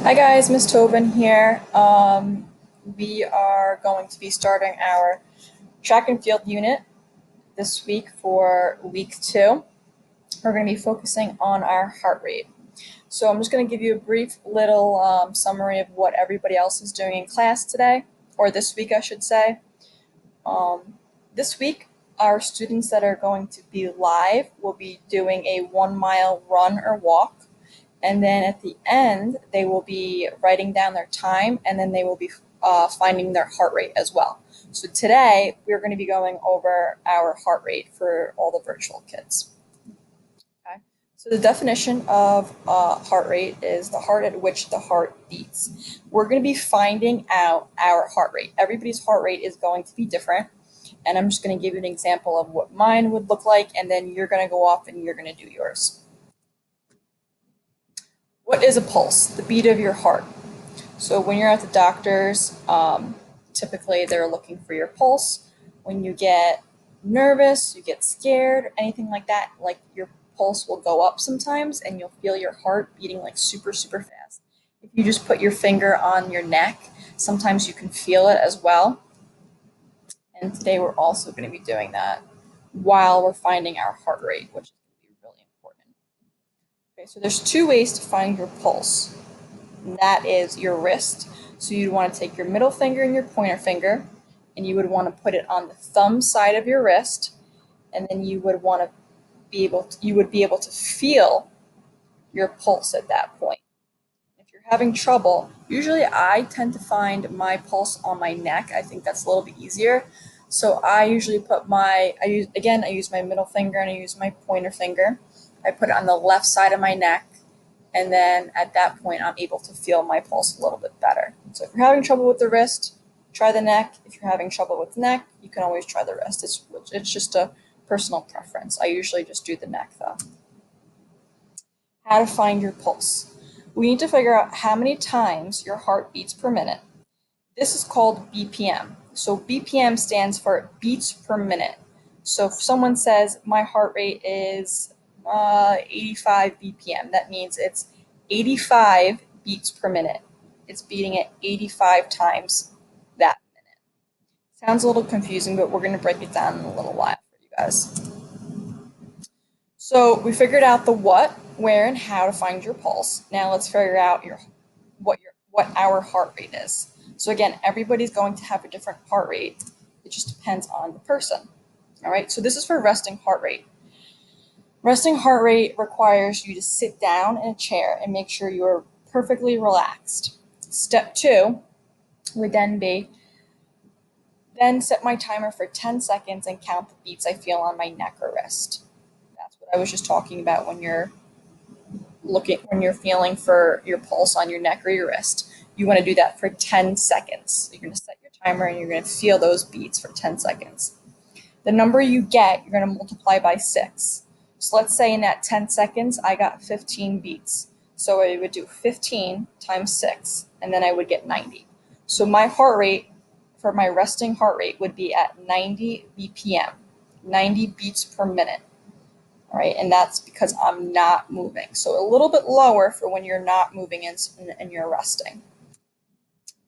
Hi guys, Miss Tobin here. We are going to be starting our track and field unit this week for week 2. We're going to be focusing on our heart rate. So I'm just going to give you a brief little summary of what everybody else is doing in class today, or this week I should say. This week, our students that are going to be live will be doing a 1 mile run or walk. And then at the end, they will be writing down their time, and then they will be finding their heart rate as well. So today, we're going to be going over our heart rate for all the virtual kids. Okay. So the definition of heart rate is the heart at which the heart beats. We're going to be finding out our heart rate. Everybody's heart rate is going to be different. And I'm just going to give you an example of what mine would look like, and then you're going to go off and you're going to do yours. What is a pulse? The beat of your heart. So when you're at the doctor's, typically they're looking for your pulse. When you get nervous, you get scared, anything like that, like your pulse will go up sometimes and you'll feel your heart beating like super, super fast. If you just put your finger on your neck, sometimes you can feel it as well. And today we're also going to be doing that while we're finding our heart rate, which is going to be really important. Okay, so there's 2 ways to find your pulse. And that is your wrist. So you'd want to take your middle finger and your pointer finger, and you would want to put it on the thumb side of your wrist, and then you would be able to feel your pulse at that point. If you're having trouble, usually I tend to find my pulse on my neck. I think that's a little bit easier. So I usually put I use my middle finger and I use my pointer finger. I put it on the left side of my neck, and then at that point, I'm able to feel my pulse a little bit better. So if you're having trouble with the wrist, try the neck. If you're having trouble with the neck, you can always try the wrist. It's just a personal preference. I usually just do the neck though. How to find your pulse. We need to figure out how many times your heart beats per minute. This is called BPM. So BPM stands for beats per minute. So if someone says my heart rate is 85 BPM, that means it's 85 beats per minute. It's beating at 85 times that minute. Sounds a little confusing, but we're going to break it down in a little while for you guys. So we figured out the what, where, and how to find your pulse. Now let's figure out what our heart rate is. So again, everybody's going to have a different heart rate. It just depends on the person. All right, so this is for resting heart rate. Resting heart rate requires you to sit down in a chair and make sure you're perfectly relaxed. Step 2 would then be, set my timer for 10 seconds and count the beats I feel on my neck or wrist. That's what I was just talking about when you're feeling for your pulse on your neck or your wrist. You want to do that for 10 seconds. So you're going to set your timer and you're going to feel those beats for 10 seconds. The number you get, you're going to multiply by 6. So let's say in that 10 seconds, I got 15 beats. So I would do 15 times 6, and then I would get 90. So my heart rate for my resting heart rate would be at 90 BPM, 90 beats per minute. All right, and that's because I'm not moving. So a little bit lower for when you're not moving and you're resting.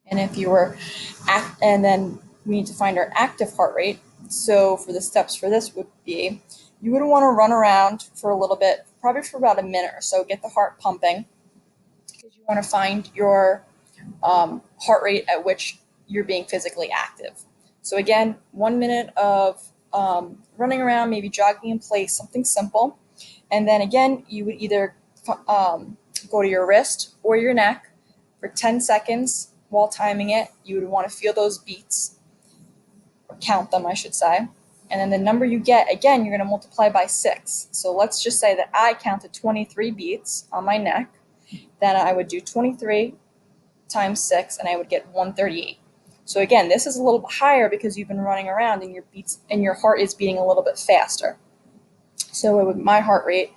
And if you were, and then we need to find our active heart rate. So for the steps for this would be, you would want to run around for a little bit, probably for about a minute or so, get the heart pumping, because you want to find your heart rate at which you're being physically active. So again, 1 minute of running around, maybe jogging in place, something simple. And then again, you would either go to your wrist or your neck for 10 seconds while timing it. You would want to feel those beats, or count them, I should say. And then the number you get, again, you're going to multiply by 6. So let's just say that I counted 23 beats on my neck. Then I would do 23 times 6, and I would get 138. So again, this is a little bit higher because you've been running around and your heart is beating a little bit faster. So my heart rate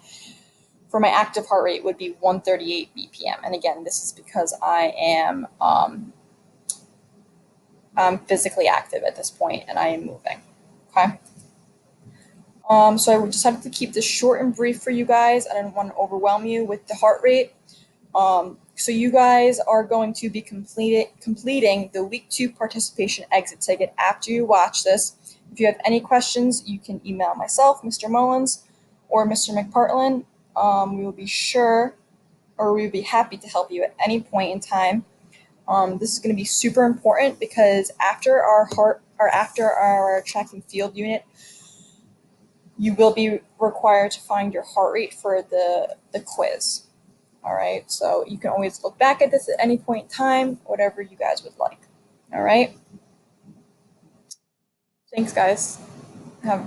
for my active heart rate would be 138 BPM. And again, this is because I am I'm physically active at this point and I am moving. Okay. So I decided to keep this short and brief for you guys. I didn't want to overwhelm you with the heart rate. So you guys are going to be completing the week 2 participation exit ticket after you watch this. If you have any questions, you can email myself, Mr. Mullins, or Mr. McPartlin. We will be sure, or we would be happy to help you at any point in time. This is going to be super important because after our track and field unit, you will be required to find your heart rate for the quiz. All right, so you can always look back at this at any point in time, whatever you guys would like. All right, thanks, guys. Have